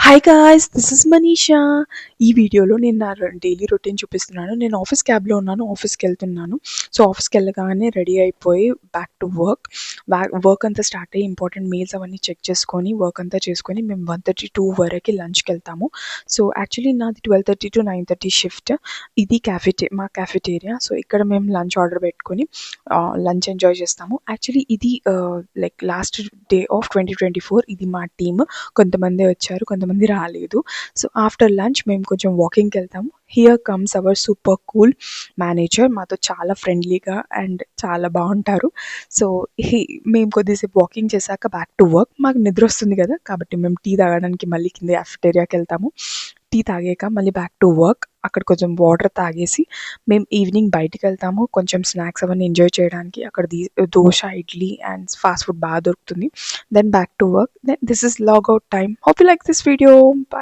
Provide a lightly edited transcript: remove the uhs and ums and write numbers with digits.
Hi guys, this is Manisha. ఈ వీడియోలో నేను నా డైలీ రొటీన్ చూపిస్తున్నాను. నేను ఆఫీస్ క్యాబ్లో ఉన్నాను, ఆఫీస్కి వెళ్తున్నాను. సో ఆఫీస్కి వెళ్ళగానే రెడీ అయిపోయి బ్యాక్ టు వర్క్ అంతా స్టార్ట్ అయ్యి ఇంపార్టెంట్ మెయిల్స్ అవన్నీ చెక్ చేసుకొని వర్క్ అంతా చేసుకొని మేము 1:32 వరకు లంచ్కి వెళ్తాము. సో యాక్చువల్లీ నాది 12:30 to 9:30 షిఫ్ట్. ఇది మా క్యాఫెటేరియా. సో ఇక్కడ మేము లంచ్ ఆర్డర్ పెట్టుకొని లంచ్ ఎంజాయ్ చేస్తాము. యాక్చువల్లీ ఇది లైక్ లాస్ట్ డే ఆఫ్ 2024. ఇది మా టీమ్. కొంతమంది వచ్చారు, కొంతమంది రాలేదు. సో ఆఫ్టర్ లంచ్ మేము కొంచెం వాకింగ్కి వెళ్తాము. Here comes hour super cool manager. మాతో చాలా ఫ్రెండ్లీగా అండ్ చాలా బాగుంటారు. సో మేము కొద్దిసేపు వాకింగ్ చేశాక బ్యాక్ టు వర్క్. మాకు నిద్ర వస్తుంది కదా, కాబట్టి మేము టీ తాగడానికి మళ్ళీ కింద క్యాఫెటేరియాకి వెళ్తాము. టీ తాగాక మళ్ళీ బ్యాక్ టు వర్క్. అక్కడ కొంచెం వాటర్ తాగేసి మేము ఈవినింగ్ బయటికి వెళ్తాము కొంచెం స్నాక్స్ అవన్నీ ఎంజాయ్ చేయడానికి. అక్కడ dosa, idli and fast food బాగా దొరుకుతుంది. Then back to work. Then this is log out time. Hope you like this video. Bye.